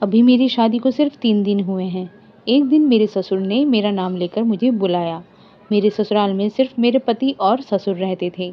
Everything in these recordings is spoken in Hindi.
अभी मेरी शादी को सिर्फ 3 दिन हुए हैं। एक दिन मेरे ससुर ने मेरा नाम लेकर मुझे बुलाया। मेरे ससुराल में सिर्फ मेरे पति और ससुर रहते थे।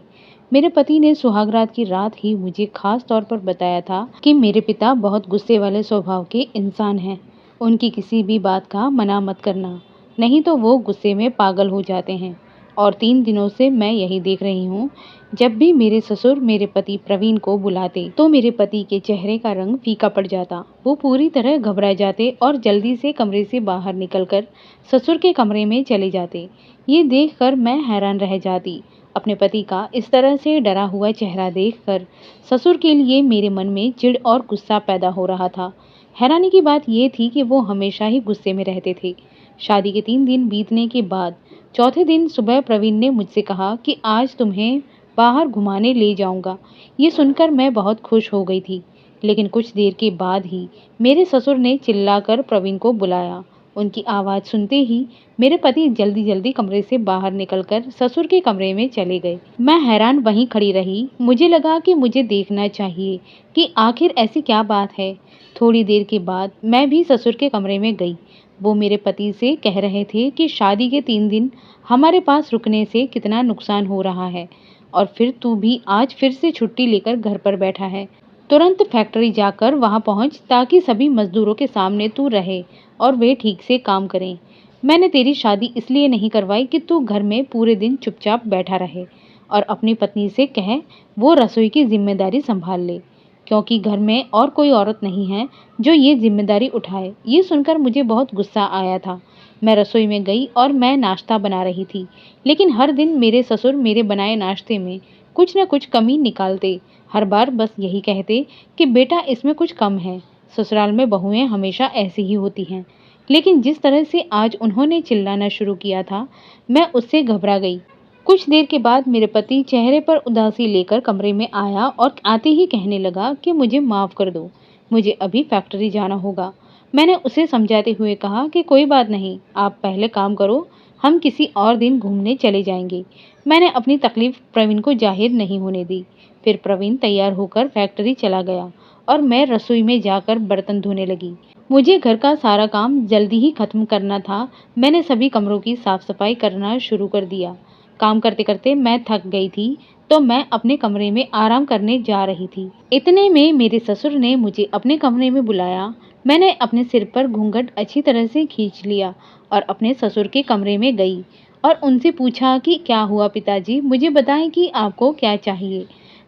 मेरे पति ने सुहागरात की रात ही मुझे खास तौर पर बताया था कि मेरे पिता बहुत गुस्से वाले स्वभाव के इंसान हैं। उनकी किसी भी बात का मना मत करना, नहीं तो वो गुस्से में पागल हो जाते हैं। और 3 दिनों से मैं यही देख रही हूँ, जब भी मेरे ससुर मेरे पति प्रवीण को बुलाते तो मेरे पति के चेहरे का रंग फीका पड़ जाता। वो पूरी तरह घबरा जाते और जल्दी से कमरे से बाहर निकलकर ससुर के कमरे में चले जाते। ये देखकर मैं हैरान रह जाती। अपने पति का इस तरह से डरा हुआ चेहरा देखकर ससुर के लिए मेरे मन में चिढ़ और गुस्सा पैदा हो रहा था। हैरानी की बात ये थी कि वो हमेशा ही गुस्से में रहते थे। शादी के 3 दिन बीतने के बाद चौथे दिन सुबह प्रवीण ने मुझसे कहा कि आज तुम्हें बाहर घुमाने ले जाऊंगा। ये सुनकर मैं बहुत खुश हो गई थी। लेकिन कुछ देर के बाद ही मेरे ससुर ने चिल्लाकर प्रवीण को बुलाया। उनकी आवाज़ सुनते ही मेरे पति जल्दी जल्दी कमरे से बाहर निकलकर ससुर के कमरे में चले गए। मैं हैरान वहीं खड़ी रही। मुझे लगा कि मुझे देखना चाहिए कि आखिर ऐसी क्या बात है। थोड़ी देर के बाद मैं भी ससुर के कमरे में गई। वो मेरे पति से कह रहे थे कि शादी के 3 दिन हमारे पास रुकने से कितना नुकसान हो रहा है, और फिर तू भी आज फिर से छुट्टी लेकर घर पर बैठा है। तुरंत फैक्ट्री जाकर वहां पहुंच ताकि सभी मजदूरों के सामने तू रहे और वे ठीक से काम करें। मैंने तेरी शादी इसलिए नहीं करवाई कि तू घर में पूरे दिन चुपचाप बैठा रहे, और अपनी पत्नी से कह वो रसोई की जिम्मेदारी संभाल ले, क्योंकि घर में और कोई औरत नहीं है जो ये जिम्मेदारी उठाए। ये सुनकर मुझे बहुत गुस्सा आया था। मैं रसोई में गई और मैं नाश्ता बना रही थी, लेकिन हर दिन मेरे ससुर मेरे बनाए नाश्ते में कुछ न कुछ कमी निकालते। हर बार बस यही कहते कि बेटा इसमें कुछ कम है। ससुराल में बहुएं हमेशा ऐसी ही होती हैं। लेकिन जिस तरह से आज उन्होंने चिल्लाना शुरू किया था, मैं उससे घबरा गई। कुछ देर के बाद मेरे पति चेहरे पर उदासी लेकर कमरे में आया और आते ही कहने लगा कि मुझे माफ़ कर दो, मुझे अभी फैक्ट्री जाना होगा। मैंने उसे समझाते हुए कहा कि कोई बात नहीं, आप पहले काम करो, हम किसी और दिन घूमने चले जाएंगे। मैंने अपनी तकलीफ प्रवीण को जाहिर नहीं होने दी। फिर प्रवीण तैयार होकर फैक्ट्री चला गया और मैं रसोई में जाकर बर्तन धोने लगी। मुझे घर का सारा काम जल्दी ही खत्म करना था। मैंने सभी कमरों की साफ सफाई करना शुरू कर दिया। काम करते करते मैं थक गई थी, तो मैं अपने कमरे में आराम करने जा रही थी। इतने में मेरे ससुर ने मुझे अपने कमरे में बुलाया। मैंने अपने सिर पर घूंघट अच्छी तरह से खींच लिया और अपने ससुर के कमरे में गई और उनसे पूछा कि क्या हुआ पिताजी, मुझे बताएं कि आपको क्या चाहिए।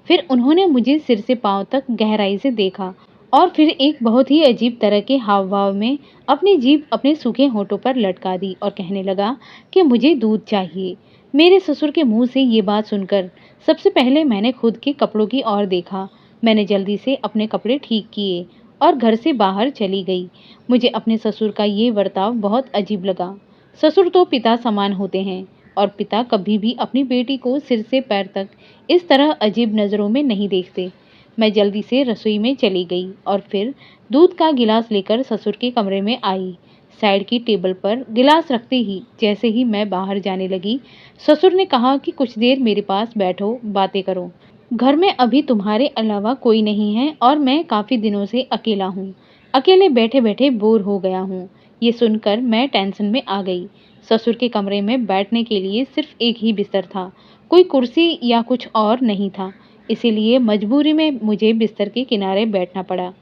फिर उन्होंने मुझे सिर से पांव तक गहराई से देखा और फिर एक बहुत ही अजीब तरह के हाव भाव में अपनी जीभ अपने सूखे होठों पर लटका दी और कहने लगा कि मुझे दूध चाहिए। मेरे ससुर के मुंह से ये बात सुनकर सबसे पहले मैंने खुद के कपड़ों की ओर देखा। मैंने जल्दी से अपने कपड़े ठीक किए और घर से बाहर चली गई। मुझे अपने ससुर का ये बर्ताव बहुत अजीब लगा। ससुर तो पिता समान होते हैं, और पिता कभी भी अपनी बेटी को सिर से पैर तक इस तरह अजीब नज़रों में नहीं देखते। मैं जल्दी से रसोई में चली गई और फिर दूध का गिलास लेकर ससुर के कमरे में आई। साइड की टेबल पर गिलास रखते ही जैसे ही मैं बाहर जाने लगी, ससुर ने कहा कि कुछ देर मेरे पास बैठो, बातें करो। घर में अभी तुम्हारे अलावा कोई नहीं है और मैं काफ़ी दिनों से अकेला हूँ। अकेले बैठे बैठे बोर हो गया हूँ। ये सुनकर मैं टेंशन में आ गई। ससुर के कमरे में बैठने के लिए सिर्फ एक ही बिस्तर था, कोई कुर्सी या कुछ और नहीं था। इसीलिए मजबूरी में मुझे बिस्तर के किनारे बैठना पड़ा।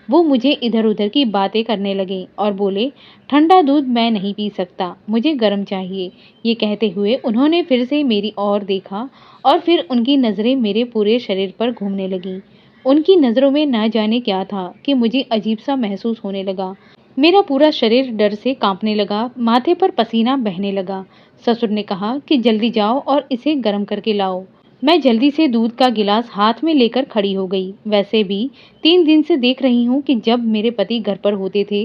वो मुझे इधर उधर की बातें करने लगे और बोले, ठंडा दूध मैं नहीं पी सकता, मुझे गर्म चाहिए। ये कहते हुए उन्होंने फिर से मेरी ओर देखा और फिर उनकी नज़रें मेरे पूरे शरीर पर घूमने लगीं। उनकी नज़रों में ना जाने क्या था कि मुझे अजीब सा महसूस होने लगा। मेरा पूरा शरीर डर से कांपने लगा, माथे पर पसीना बहने लगा। ससुर ने कहा कि जल्दी जाओ और इसे गर्म करके लाओ। मैं जल्दी से दूध का गिलास हाथ में लेकर खड़ी हो गई। वैसे भी 3 दिन से देख रही हूँ कि जब मेरे पति घर पर होते थे,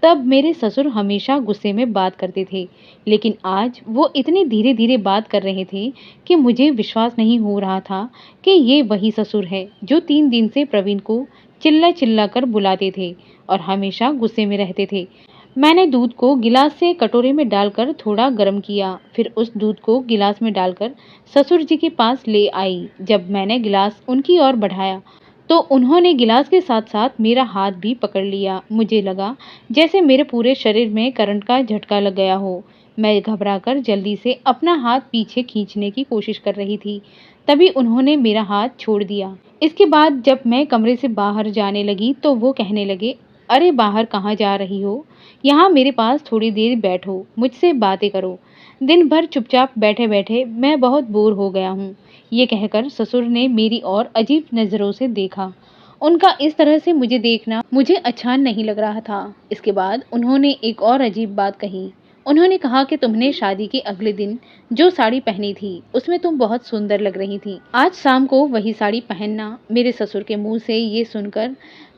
तब मेरे ससुर हमेशा गुस्से में बात करते थे, लेकिन आज वो इतनी धीरे धीरे बात कर रहे थे कि मुझे विश्वास नहीं हो रहा था कि ये वही ससुर है जो 3 दिन से प्रवीण को चिल्ला चिल्ला कर बुलाते थे और हमेशा गुस्से में रहते थे। मैंने दूध को गिलास से कटोरे में डालकर थोड़ा गर्म किया, फिर उस दूध को गिलास में डालकर ससुर जी के पास ले आई। जब मैंने गिलास उनकी ओर बढ़ाया, तो उन्होंने गिलास के साथ साथ मेरा हाथ भी पकड़ लिया। मुझे लगा जैसे मेरे पूरे शरीर में करंट का झटका लग गया हो। मैं घबराकर जल्दी से अपना हाथ पीछे खींचने की कोशिश कर रही थी, तभी उन्होंने मेरा हाथ छोड़ दिया। इसके बाद जब मैं कमरे से बाहर जाने लगी तो वो कहने लगे, अरे बाहर कहाँ जा रही हो? यहाँ मेरे पास थोड़ी देर बैठो, मुझसे बातें करो। दिन भर चुपचाप बैठे बैठे मैं बहुत बोर हो गया हूँ। ये कहकर ससुर ने मेरी ओर अजीब नज़रों से देखा। उनका इस तरह से मुझे देखना मुझे अच्छा नहीं लग रहा था। इसके बाद उन्होंने एक और अजीब बात कही। उन्होंने कहा कि तुमने शादी के अगले दिन जो साड़ी पहनी थी उसमें तुम बहुत सुंदर लग रही थी। आज शाम को वही साड़ी पहनना। मेरे ससुर के मुंह से ये सुनकर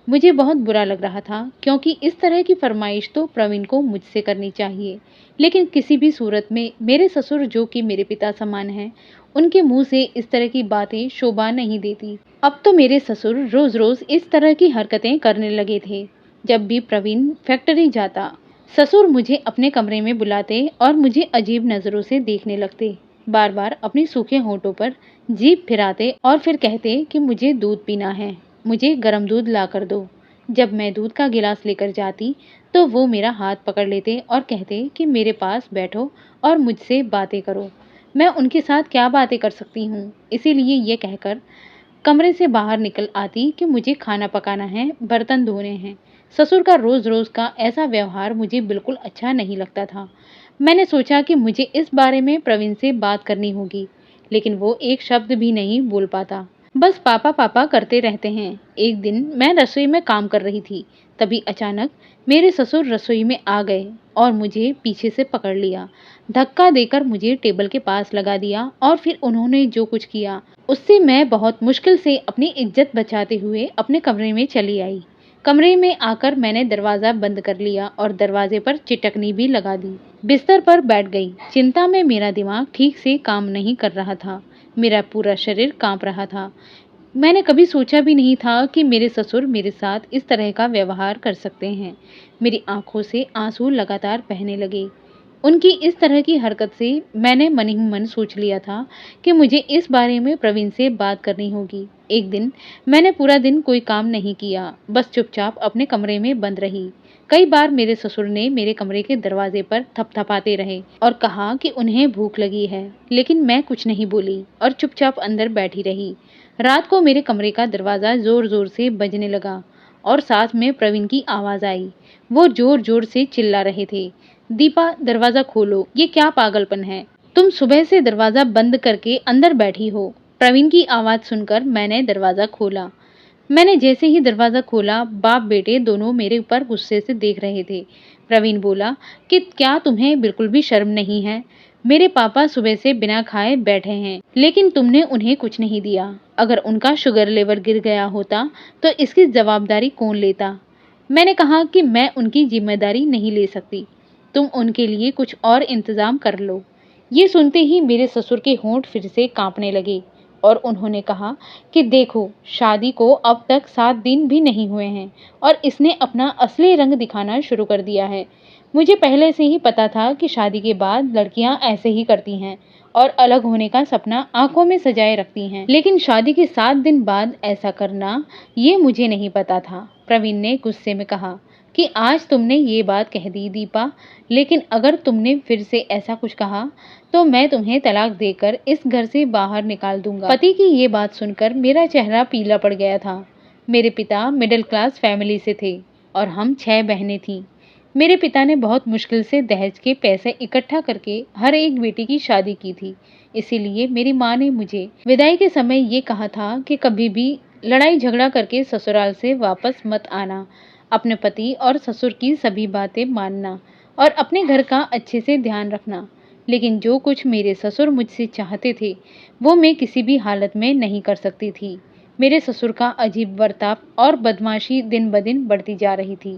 मुझे बहुत बुरा लग रहा था, क्योंकि इस तरह की फरमाइश तो प्रवीण को मुझसे करनी चाहिए, लेकिन किसी भी सूरत में मेरे ससुर, जो कि मेरे पिता समान हैं, उनके मुंह से इस तरह की बातें शोभा नहीं देती। अब तो मेरे ससुर रोज रोज इस तरह की हरकतें करने लगे थे। जब भी प्रवीण फैक्ट्री जाता, ससुर मुझे अपने कमरे में बुलाते और मुझे अजीब नजरों से देखने लगते। बार बार अपने सूखे होंठों पर जीभ फिराते और फिर कहते कि मुझे दूध पीना है, मुझे गर्म दूध ला कर दो। जब मैं दूध का गिलास लेकर जाती तो वो मेरा हाथ पकड़ लेते और कहते कि मेरे पास बैठो और मुझसे बातें करो। मैं उनके साथ क्या बातें कर सकती हूँ, इसीलिए ये कहकर कमरे से बाहर निकल आती कि मुझे खाना पकाना है, बर्तन धोने हैं। ससुर का रोज रोज का ऐसा व्यवहार मुझे बिल्कुल अच्छा नहीं लगता था। मैंने सोचा कि मुझे इस बारे में प्रवीण से बात करनी होगी, लेकिन वो एक शब्द भी नहीं बोल पाता, बस पापा पापा करते रहते हैं। एक दिन मैं रसोई में काम कर रही थी, तभी अचानक मेरे ससुर रसोई में आ गए और मुझे पीछे से पकड़ लिया। धक्का देकर मुझे टेबल के पास लगा दिया और फिर उन्होंने जो कुछ किया उससे मैं बहुत मुश्किल से अपनी इज्जत बचाते हुए अपने कमरे में चली आई। कमरे में आकर मैंने दरवाज़ा बंद कर लिया और दरवाजे पर चिटकनी भी लगा दी। बिस्तर पर बैठ गई। चिंता में मेरा दिमाग ठीक से काम नहीं कर रहा था। मेरा पूरा शरीर कांप रहा था। मैंने कभी सोचा भी नहीं था कि मेरे ससुर मेरे साथ इस तरह का व्यवहार कर सकते हैं। मेरी आंखों से आंसू लगातार बहने लगे। उनकी इस तरह की हरकत से मैंने मन ही मन सोच लिया था कि मुझे इस बारे में प्रवीण से बात करनी होगी। एक दिन मैंने पूरा दिन कोई काम नहीं किया, बस चुपचाप अपने कमरे में बंद रही। कई बार मेरे ससुर ने मेरे कमरे के दरवाजे पर थपथपाते रहे और कहा कि उन्हें भूख लगी है, लेकिन मैं कुछ नहीं बोली और चुपचाप अंदर बैठी रही। रात को मेरे कमरे का दरवाज़ा जोर जोर से बजने लगा और साथ में प्रवीण की आवाज़ आई। वो जोर जोर से चिल्ला रहे थे, दीपा दरवाज़ा खोलो, ये क्या पागलपन है? तुम सुबह से दरवाज़ा बंद करके अंदर बैठी हो। प्रवीण की आवाज़ सुनकर मैंने दरवाज़ा खोला। मैंने जैसे ही दरवाज़ा खोला, बाप बेटे दोनों मेरे ऊपर गुस्से से देख रहे थे। प्रवीण बोला कि क्या तुम्हें बिल्कुल भी शर्म नहीं है? मेरे पापा सुबह से बिना खाए बैठे हैं, लेकिन तुमने उन्हें कुछ नहीं दिया। अगर उनका शुगर लेवल गिर गया होता तो इसकी जवाबदारी कौन लेता? मैंने कहा कि मैं उनकी जिम्मेदारी नहीं ले सकती, तुम उनके लिए कुछ और इंतज़ाम कर लो। ये सुनते ही मेरे ससुर के होंठ फिर से कांपने लगे और उन्होंने कहा कि देखो, शादी को अब तक 7 दिन भी नहीं हुए हैं और इसने अपना असली रंग दिखाना शुरू कर दिया है। मुझे पहले से ही पता था कि शादी के बाद लड़कियां ऐसे ही करती हैं और अलग होने का सपना आंखों में सजाए रखती हैं, लेकिन शादी के 7 दिन बाद ऐसा करना, ये मुझे नहीं पता था। प्रवीण ने गुस्से में कहा कि आज तुमने ये बात कह दी दीपा, लेकिन अगर तुमने फिर से ऐसा कुछ कहा तो मैं तुम्हें तलाक देकर इस घर से बाहर निकाल दूंगा। पति की ये बात सुनकर मेरा चेहरा पीला पड़ गया था। मेरे पिता मिडिल क्लास फैमिली से थे और हम 6 बहनें थीं। मेरे पिता ने बहुत मुश्किल से दहेज के पैसे इकट्ठा करके हर एक बेटी की शादी की थी। इसीलिए मेरी माँ ने मुझे विदाई के समय ये कहा था कि कभी भी लड़ाई झगड़ा करके ससुराल से वापस मत आना, अपने पति और ससुर की सभी बातें मानना और अपने घर का अच्छे से ध्यान रखना। लेकिन जो कुछ मेरे ससुर मुझसे चाहते थे वो मैं किसी भी हालत में नहीं कर सकती थी। मेरे ससुर का अजीब बर्ताव और बदमाशी दिन ब दिन बढ़ती जा रही थी।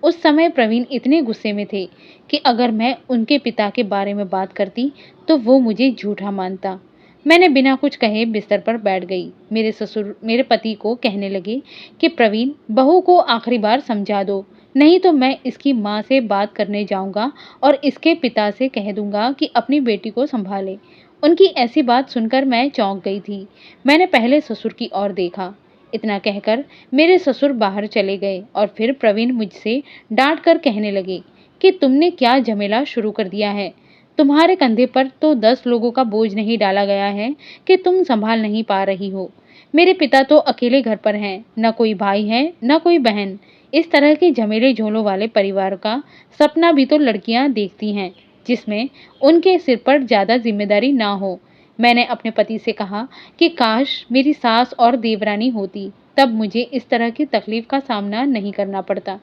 उस समय प्रवीण इतने गुस्से में थे कि अगर मैं उनके पिता के बारे में बात करती तो वो मुझे झूठा मानता। मैंने बिना कुछ कहे बिस्तर पर बैठ गई। मेरे ससुर मेरे पति को कहने लगे कि प्रवीण, बहू को आखिरी बार समझा दो, नहीं तो मैं इसकी माँ से बात करने जाऊंगा और इसके पिता से कह दूंगा कि अपनी बेटी को संभाले। उनकी ऐसी बात सुनकर मैं चौंक गई थी। मैंने पहले ससुर की ओर देखा। इतना कहकर मेरे ससुर बाहर चले गए और फिर प्रवीण मुझसे डांट कर कहने लगे कि तुमने क्या झमेला शुरू कर दिया है। तुम्हारे कंधे पर तो 10 लोगों का बोझ नहीं डाला गया है कि तुम संभाल नहीं पा रही हो। मेरे पिता तो अकेले घर पर हैं, न कोई भाई है न कोई बहन। इस तरह के झमेले झोलों वाले परिवार का सपना भी तो लड़कियां देखती हैं, जिसमें उनके सिर पर ज्यादा जिम्मेदारी ना हो। मैंने अपने पति से कहा कि काश मेरी सास और देवरानी होती, तब मुझे इस तरह की तकलीफ का सामना नहीं करना पड़ता।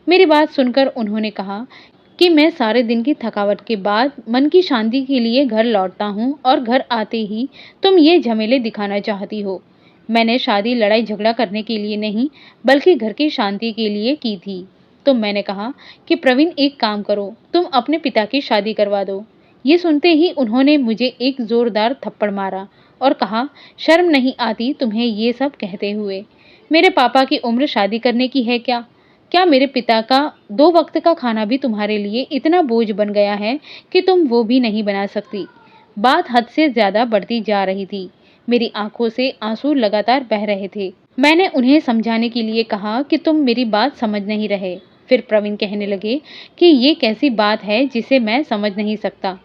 मेरी बात सुनकर उन्होंने कहा कि मैं सारे दिन की थकावट के बाद मन की शांति के लिए घर लौटता हूँ और घर आते ही तुम ये झमेले दिखाना चाहती हो। मैंने शादी लड़ाई झगड़ा करने के लिए नहीं, बल्कि घर की शांति के लिए की थी। तो मैंने कहा कि प्रवीण, एक काम करो, तुम अपने पिता की शादी करवा दो। ये सुनते ही उन्होंने मुझे एक जोरदार थप्पड़ मारा और कहा, शर्म नहीं आती तुम्हें ये सब कहते हुए? मेरे पापा की उम्र शादी करने की है क्या? क्या मेरे पिता का 2 वक्त का खाना भी तुम्हारे लिए इतना बोझ बन गया है कि तुम वो भी नहीं बना सकती? बात हद से ज्यादा बढ़ती जा रही थी। मेरी आंखों से आंसू लगातार बह रहे थे। मैंने उन्हें समझाने के लिए कहा कि तुम मेरी बात समझ नहीं रहे। फिर प्रवीण कहने लगे कि ये कैसी बात है जिसे मैं समझ नहीं सकता?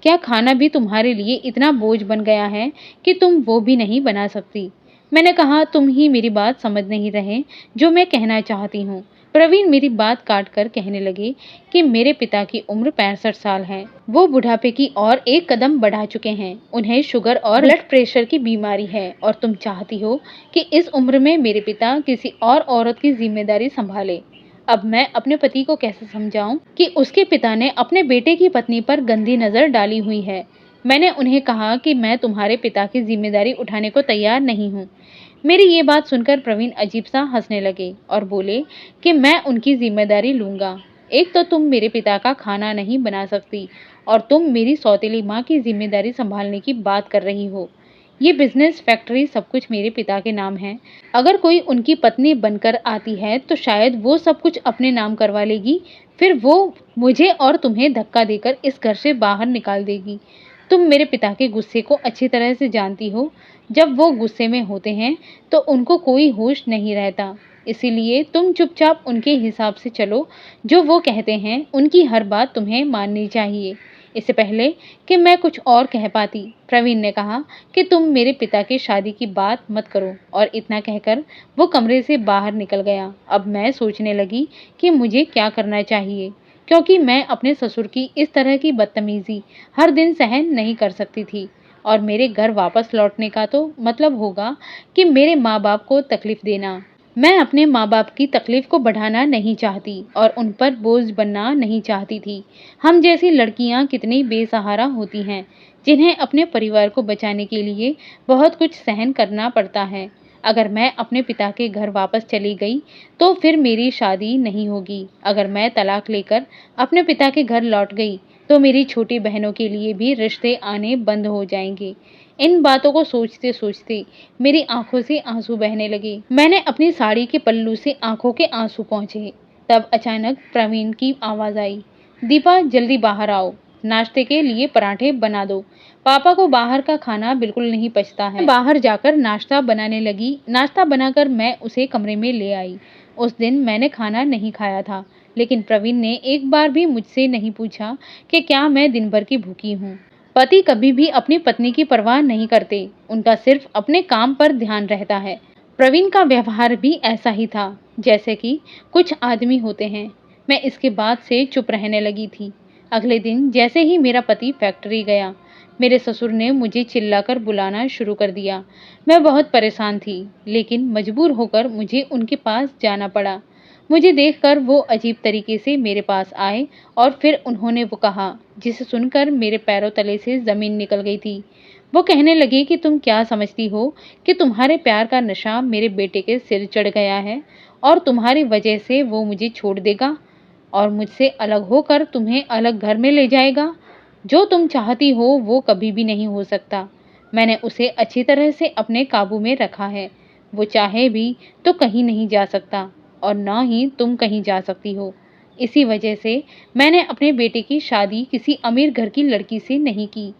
क्या खाना भी तुम्हारे लिए इतना बोझ बन गया है कि तुम वो भी नहीं बना सकती? मैंने कहा, तुम ही मेरी बात समझ नहीं रहे जो मैं कहना चाहती हूँ। प्रवीण मेरी बात काट कर कहने लगे कि मेरे पिता की उम्र 65 साल है। वो बुढ़ापे की ओर एक कदम बढ़ा चुके हैं। उन्हें शुगर और ब्लड प्रेशर की बीमारी है और तुम चाहती हो कि इस उम्र में मेरे पिता किसी और औरत की जिम्मेदारी संभाले। अब मैं अपने पति को कैसे समझाऊं कि उसके पिता ने अपने बेटे की पत्नी पर गंदी नजर डाली हुई है। मैंने उन्हें कहा कि मैं तुम्हारे पिता की जिम्मेदारी उठाने को तैयार नहीं हूँ। मेरी ये बात सुनकर प्रवीण अजीब सा हंसने लगे और बोले कि मैं उनकी जिम्मेदारी लूंगा। एक तो तुम मेरे पिता का खाना नहीं बना सकती और तुम मेरी सौतेली माँ की जिम्मेदारी संभालने की बात कर रही हो। ये बिजनेस, फैक्ट्री, सब कुछ मेरे पिता के नाम है। अगर कोई उनकी पत्नी बनकर आती है तो शायद वो सब कुछ अपने नाम करवा लेगी। फिर वो मुझे और तुम्हें धक्का देकर इस घर से बाहर निकाल देगी। तुम मेरे पिता के गुस्से को अच्छी तरह से जानती हो। जब वो गुस्से में होते हैं तो उनको कोई होश नहीं रहता। इसीलिए तुम चुपचाप उनके हिसाब से चलो। जो वो कहते हैं उनकी हर बात तुम्हें माननी चाहिए। इससे पहले कि मैं कुछ और कह पाती, प्रवीण ने कहा कि तुम मेरे पिता की शादी की बात मत करो, और इतना कहकर वो कमरे से बाहर निकल गया। अब मैं सोचने लगी कि मुझे क्या करना चाहिए, क्योंकि मैं अपने ससुर की इस तरह की बदतमीजी हर दिन सहन नहीं कर सकती थी। और मेरे घर वापस लौटने का तो मतलब होगा कि मेरे माँ बाप को तकलीफ देना। मैं अपने माँ बाप की तकलीफ को बढ़ाना नहीं चाहती और उन पर बोझ बनना नहीं चाहती थी। हम जैसी लड़कियां कितनी बेसहारा होती हैं, जिन्हें अपने परिवार को बचाने के लिए बहुत कुछ सहन करना पड़ता है। अगर मैं अपने पिता के घर वापस चली गई तो फिर मेरी शादी नहीं होगी। अगर मैं तलाक लेकर अपने पिता के घर लौट गई तो मेरी छोटी बहनों के लिए भी रिश्ते आने बंद हो जाएंगे। इन बातों को सोचते सोचते मेरी आंखों से आंसू बहने लगे। मैंने अपनी साड़ी के पल्लू से आंखों के आंसू पोंछे। तब अचानक प्रवीण की आवाज आई, दीपा जल्दी बाहर आओ, नाश्ते के लिए पराठे बना दो। पापा को बाहर का खाना बिल्कुल नहीं पचता है। बाहर जाकर नाश्ता बनाने लगी। नाश्ता बनाकर मैं उसे कमरे में ले आई। उस दिन मैंने खाना नहीं खाया था, लेकिन प्रवीण ने एक बार भी मुझसे नहीं पूछा कि क्या मैं दिन भर की भूखी हूँ। पति कभी भी अपनी पत्नी की परवाह नहीं करते, उनका सिर्फ अपने काम पर ध्यान रहता है। प्रवीण का व्यवहार भी ऐसा ही था जैसे कि कुछ आदमी होते हैं। मैं इसके बाद से चुप रहने लगी थी। अगले दिन जैसे ही मेरा पति फैक्ट्री गया, मेरे ससुर ने मुझे चिल्लाकर बुलाना शुरू कर दिया। मैं बहुत परेशान थी, लेकिन मजबूर होकर मुझे उनके पास जाना पड़ा। मुझे देखकर वो अजीब तरीके से मेरे पास आए और फिर उन्होंने वो कहा जिसे सुनकर मेरे पैरों तले से जमीन निकल गई थी। वो कहने लगे कि तुम क्या समझती हो कि तुम्हारे प्यार का नशा मेरे बेटे के सिर चढ़ गया है और तुम्हारी वजह से वो मुझे छोड़ देगा और मुझसे अलग होकर तुम्हें अलग घर में ले जाएगा। जो तुम चाहती हो वो कभी भी नहीं हो सकता। मैंने उसे अच्छी तरह से अपने काबू में रखा है। वो चाहे भी तो कहीं नहीं जा सकता और ना ही तुम कहीं जा सकती हो। इसी वजह से मैंने अपने बेटे की शादी किसी अमीर घर की लड़की से नहीं की,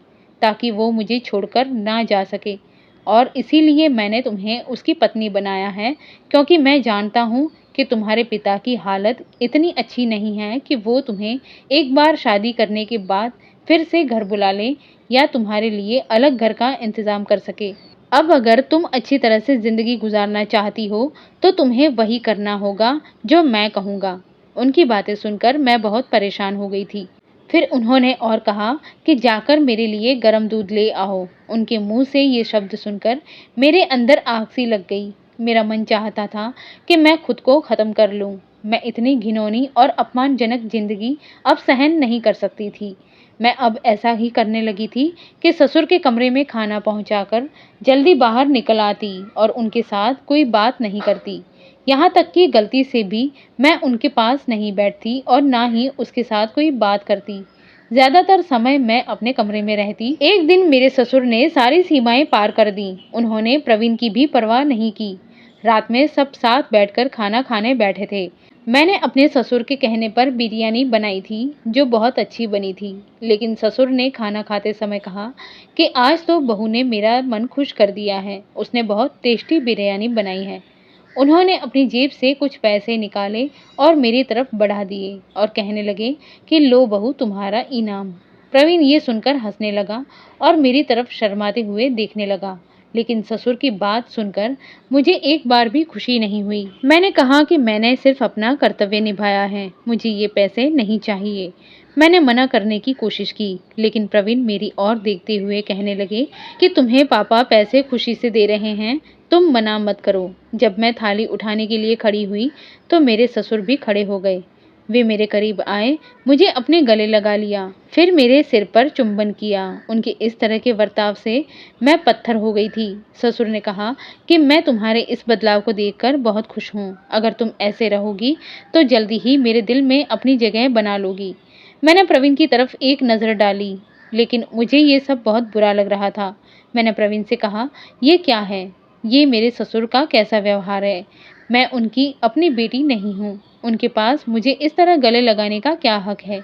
ताकि वो मुझे छोड़कर ना जा सके। और इसीलिए मैंने तुम्हें उसकी पत्नी बनाया है, क्योंकि मैं जानता हूँ कि तुम्हारे पिता की हालत इतनी अच्छी नहीं है कि वो तुम्हें एक बार शादी करने के बाद फिर से घर बुला ले या तुम्हारे लिए अलग घर का इंतज़ाम कर सके। अब अगर तुम अच्छी तरह से ज़िंदगी गुजारना चाहती हो, तो तुम्हें वही करना होगा जो मैं कहूँगा। उनकी बातें सुनकर मैं बहुत परेशान हो गई थी। फिर उन्होंने और कहा कि जाकर मेरे लिए गर्म दूध ले आओ। उनके मुंह से ये शब्द सुनकर मेरे अंदर आग सी लग गई। मेरा मन चाहता था कि मैं खुद को ख़त्म कर लूं। मैं इतनी घिनौनी और अपमानजनक जिंदगी अब सहन नहीं कर सकती थी। मैं अब ऐसा ही करने लगी थी कि ससुर के कमरे में खाना पहुंचाकर जल्दी बाहर निकल आती और उनके साथ कोई बात नहीं करती। यहाँ तक कि गलती से भी मैं उनके पास नहीं बैठती और ना ही उसके साथ कोई बात करती। ज्यादातर समय मैं अपने कमरे में रहती। एक दिन मेरे ससुर ने सारी सीमाएं पार कर दी। उन्होंने प्रवीण की भी परवाह नहीं की। रात में सब साथ बैठकर खाना खाने बैठे थे। मैंने अपने ससुर के कहने पर बिरयानी बनाई थी, जो बहुत अच्छी बनी थी। लेकिन ससुर ने खाना खाते समय कहा कि आज तो बहू ने मेरा मन खुश कर दिया है, उसने बहुत टेस्टी बिरयानी बनाई है। उन्होंने अपनी जेब से कुछ पैसे निकाले और मेरी तरफ बढ़ा दिए और कहने लगे कि लो बहू, तुम्हारा इनाम। प्रवीण ये सुनकर हंसने लगा और मेरी तरफ शर्माते हुए देखने लगा। लेकिन ससुर की बात सुनकर मुझे एक बार भी खुशी नहीं हुई। मैंने कहा कि मैंने सिर्फ अपना कर्तव्य निभाया है, मुझे ये पैसे नहीं चाहिए। मैंने मना करने की कोशिश की, लेकिन प्रवीण मेरी ओर देखते हुए कहने लगे कि तुम्हें पापा पैसे खुशी से दे रहे हैं, तुम मना मत करो। जब मैं थाली उठाने के लिए खड़ी हुई तो मेरे ससुर भी खड़े हो गए। वे मेरे करीब आए, मुझे अपने गले लगा लिया, फिर मेरे सिर पर चुंबन किया। उनके इस तरह के बर्ताव से मैं पत्थर हो गई थी। ससुर ने कहा कि मैं तुम्हारे इस बदलाव को देखकर बहुत खुश हूँ। अगर तुम ऐसे रहोगी तो जल्दी ही मेरे दिल में अपनी जगह बना लोगी। मैंने प्रवीण की तरफ एक नज़र डाली, लेकिन मुझे ये सब बहुत बुरा लग रहा था। मैंने प्रवीण से कहा, ये क्या है? ये मेरे ससुर का कैसा व्यवहार है? मैं उनकी अपनी बेटी नहीं हूँ। उनके पास मुझे इस तरह गले लगाने का क्या हक है?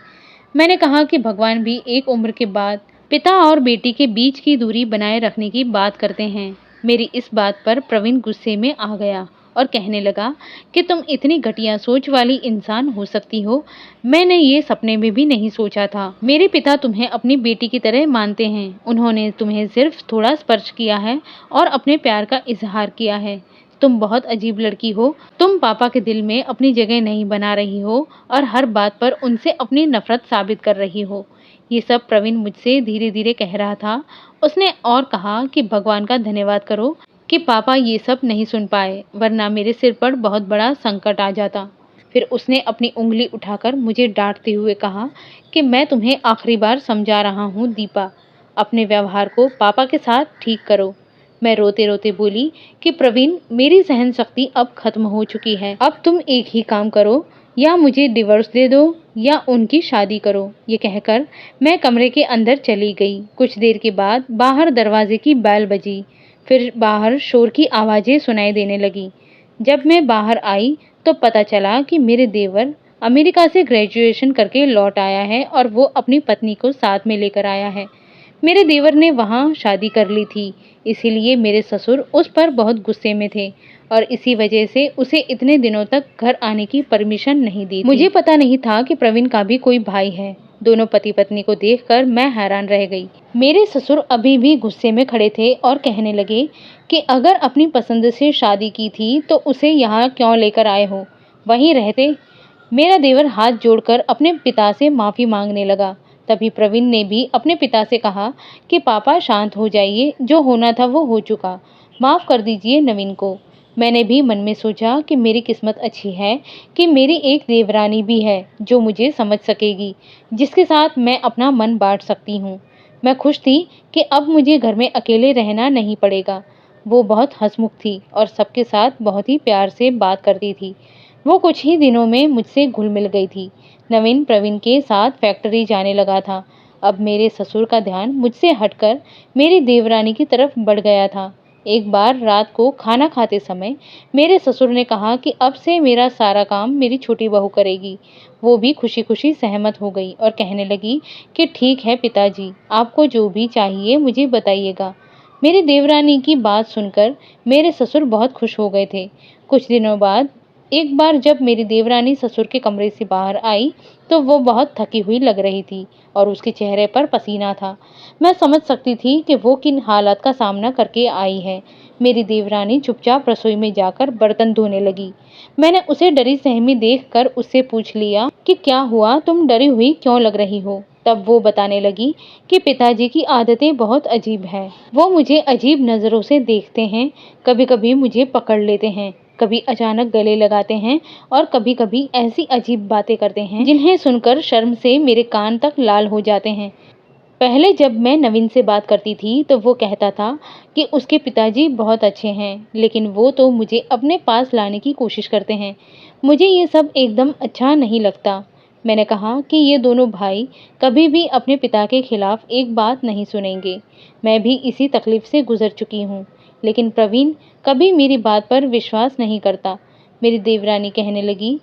मैंने कहा कि भगवान भी एक उम्र के बाद पिता और बेटी के बीच की दूरी बनाए रखने की बात करते हैं। मेरी इस बात पर प्रवीण गुस्से में आ गया और कहने लगा कि तुम इतनी घटिया सोच वाली इंसान हो सकती हो, मैंने ये सपने में भी नहीं सोचा था। मेरे पिता तुम्हें अपनी बेटी की तरह मानते हैं। उन्होंने तुम्हें सिर्फ थोड़ा स्पर्श किया है और अपने प्यार का इजहार किया है। तुम बहुत अजीब लड़की हो। तुम पापा के दिल में अपनी जगह नहीं बना रही हो और हर बात पर उनसे अपनी नफरत साबित कर रही हो। ये सब प्रवीण मुझसे धीरे धीरे कह रहा था। उसने और कहा कि भगवान का धन्यवाद करो कि पापा ये सब नहीं सुन पाए, वरना मेरे सिर पर बहुत बड़ा संकट आ जाता। फिर उसने अपनी उंगली उठाकर मुझे डांटते हुए कहा कि मैं तुम्हें आखिरी बार समझा रहा हूँ दीपा, अपने व्यवहार को पापा के साथ ठीक करो। मैं रोते रोते बोली कि प्रवीण, मेरी सहन शक्ति अब खत्म हो चुकी है। अब तुम एक ही काम करो, या मुझे डिवोर्स दे दो या उनकी शादी करो। ये कहकर मैं कमरे के अंदर चली गई। कुछ देर के बाद बाहर दरवाजे की बैल बजी। फिर बाहर शोर की आवाज़ें सुनाई देने लगी। जब मैं बाहर आई तो पता चला कि मेरे देवर अमेरिका से ग्रेजुएशन करके लौट आया है और वो अपनी पत्नी को साथ में लेकर आया है। मेरे देवर ने वहाँ शादी कर ली थी, इसीलिए मेरे ससुर उस पर बहुत गुस्से में थे और इसी वजह से उसे इतने दिनों तक घर आने की परमिशन नहीं दी थी। मुझे पता नहीं था कि प्रवीण का भी कोई भाई है। दोनों पति पत्नी को देखकर मैं हैरान रह गई। मेरे ससुर अभी भी गुस्से में खड़े थे और कहने लगे कि अगर अपनी पसंद से शादी की थी तो उसे यहाँ क्यों लेकर आए हो, वहीं रहते। मेरा देवर हाथ जोड़कर अपने पिता से माफ़ी मांगने लगा। तभी प्रवीण ने भी अपने पिता से कहा कि पापा शांत हो जाइए, जो होना था वो हो चुका, माफ़ कर दीजिए नवीन को। मैंने भी मन में सोचा कि मेरी किस्मत अच्छी है कि मेरी एक देवरानी भी है जो मुझे समझ सकेगी, जिसके साथ मैं अपना मन बांट सकती हूँ। मैं खुश थी कि अब मुझे घर में अकेले रहना नहीं पड़ेगा। वो बहुत हंसमुख थी और सबके साथ बहुत ही प्यार से बात करती थी। वो कुछ ही दिनों में मुझसे घुल मिल गई थी। नवीन प्रवीण के साथ फैक्ट्री जाने लगा था। अब मेरे ससुर का ध्यान मुझसे हटकर मेरी देवरानी की तरफ बढ़ गया था। एक बार रात को खाना खाते समय मेरे ससुर ने कहा कि अब से मेरा सारा काम मेरी छोटी बहू करेगी। वो भी खुशी खुशी सहमत हो गई और कहने लगी कि ठीक है पिताजी, आपको जो भी चाहिए मुझे बताइएगा। मेरी देवरानी की बात सुनकर मेरे ससुर बहुत खुश हो गए थे। कुछ दिनों बाद एक बार जब मेरी देवरानी ससुर के कमरे से बाहर आई तो वो बहुत थकी हुई लग रही थी और उसके चेहरे पर पसीना था। मैं समझ सकती थी कि वो किन हालात का सामना करके आई है। मेरी देवरानी चुपचाप रसोई में जाकर बर्तन धोने लगी। मैंने उसे डरी सहमी देखकर उससे पूछ लिया कि क्या हुआ, तुम डरी हुई क्यों लग रही हो। तब वो बताने लगी कि पिताजी की आदतें बहुत अजीब है। वो मुझे अजीब नज़रों से देखते हैं, कभी-कभी मुझे पकड़ लेते हैं, कभी अचानक गले लगाते हैं और कभी-कभी ऐसी अजीब बातें करते हैं जिन्हें सुनकर शर्म से मेरे कान तक लाल हो जाते हैं। पहले जब मैं नवीन से बात करती थी तो वो कहता था कि उसके पिताजी बहुत अच्छे हैं, लेकिन वो तो मुझे अपने पास लाने की कोशिश करते हैं। मुझे ये सब एकदम अच्छा नहीं लगता। मैंने कहा कि ये दोनों भाई कभी भी अपने पिता के खिलाफ एक बात नहीं सुनेंगे। मैं भी इसी तकलीफ से गुजर चुकी हूँ, लेकिन प्रवीण कभी मेरी बात पर विश्वास नहीं करता। मेरी देवरानी कहने लगी,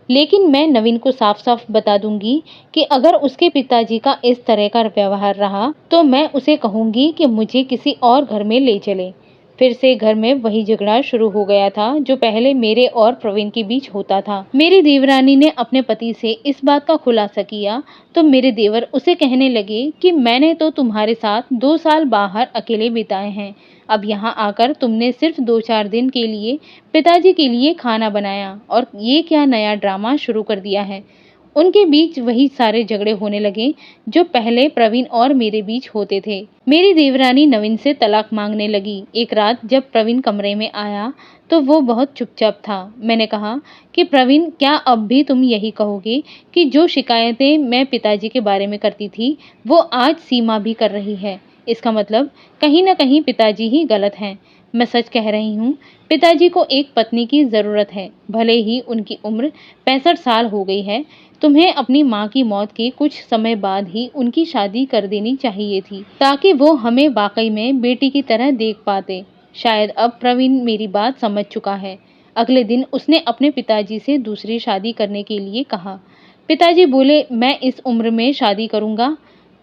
लेकिन मैं नवीन को साफ-साफ बता दूंगी कि अगर उसके पिताजी का इस तरह का व्यवहार रहा, तो मैं उसे कहूंगी कि मुझे किसी और घर में ले चले। फिर से घर में वही झगड़ा शुरू हो गया था जो पहले मेरे और प्रवीण के बीच होता था। मेरी देवरानी ने अपने पति से इस बात का खुलासा किया तो मेरे देवर उसे कहने लगे कि मैंने तो तुम्हारे साथ 2 साल बाहर अकेले बिताए हैं। अब यहाँ आकर तुमने सिर्फ 2-4 दिन के लिए पिताजी के लिए खाना बनाया और ये क्या नया ड्रामा शुरू कर दिया है। उनके बीच वही सारे झगड़े होने लगे जो पहले प्रवीण और मेरे बीच होते थे। मेरी देवरानी नवीन से तलाक मांगने लगी। एक रात जब प्रवीण कमरे में आया तो वो बहुत चुपचाप था। मैंने कहा कि प्रवीण, क्या अब भी तुम यही कहोगे कि जो शिकायतें मैं पिताजी के बारे में करती थी वो आज सीमा भी कर रही है। इसका मतलब कहीं न कहीं पिताजी ही गलत हैं। मैं सच कह रही हूँ, पिताजी को एक पत्नी की ज़रूरत है। भले ही उनकी उम्र 65 साल हो गई है। तुम्हें अपनी माँ की मौत के कुछ समय बाद ही उनकी शादी कर देनी चाहिए थी, ताकि वो हमें वाकई में बेटी की तरह देख पाते। शायद अब प्रवीण मेरी बात समझ चुका है। अगले दिन उसने अपने पिताजी से दूसरी शादी करने के लिए कहा। पिताजी बोले, मैं इस उम्र में शादी करूँगा?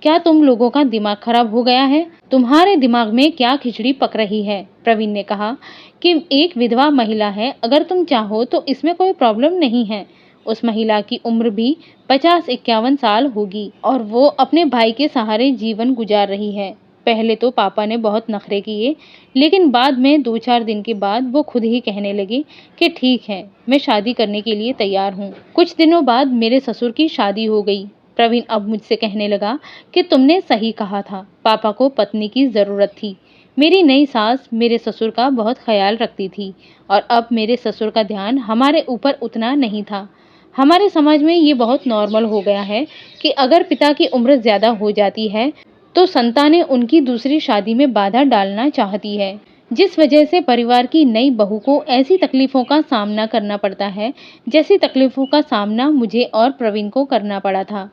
क्या तुम लोगों का दिमाग खराब हो गया है? तुम्हारे दिमाग में क्या खिचड़ी पक रही है? प्रवीण ने कहा कि एक विधवा महिला है, अगर तुम चाहो तो इसमें कोई प्रॉब्लम नहीं है। उस महिला की उम्र भी 50-51 साल होगी और वो अपने भाई के सहारे जीवन गुजार रही है। पहले तो पापा ने बहुत नखरे किए, लेकिन बाद में 2-4 दिन के बाद वो खुद ही कहने लगे कि ठीक है, मैं शादी करने के लिए तैयार हूँ। कुछ दिनों बाद मेरे ससुर की शादी हो गई। प्रवीण अब मुझसे कहने लगा कि तुमने सही कहा था, पापा को पत्नी की ज़रूरत थी। मेरी नई सास मेरे ससुर का बहुत ख्याल रखती थी और अब मेरे ससुर का ध्यान हमारे ऊपर उतना नहीं था। हमारे समाज में ये बहुत नॉर्मल हो गया है कि अगर पिता की उम्र ज़्यादा हो जाती है तो संतानें उनकी दूसरी शादी में बाधा डालना चाहती है, जिस वजह से परिवार की नई बहू को ऐसी तकलीफ़ों का सामना करना पड़ता है जैसी तकलीफ़ों का सामना मुझे और प्रवीण को करना पड़ा था।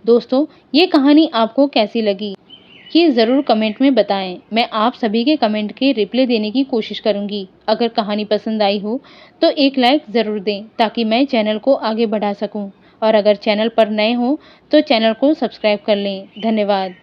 दोस्तों, ये कहानी आपको कैसी लगी ये ज़रूर कमेंट में बताएं। मैं आप सभी के कमेंट के रिप्लाई देने की कोशिश करूंगी। अगर कहानी पसंद आई हो तो एक लाइक ज़रूर दें ताकि मैं चैनल को आगे बढ़ा सकूं, और अगर चैनल पर नए हो तो चैनल को सब्सक्राइब कर लें। धन्यवाद।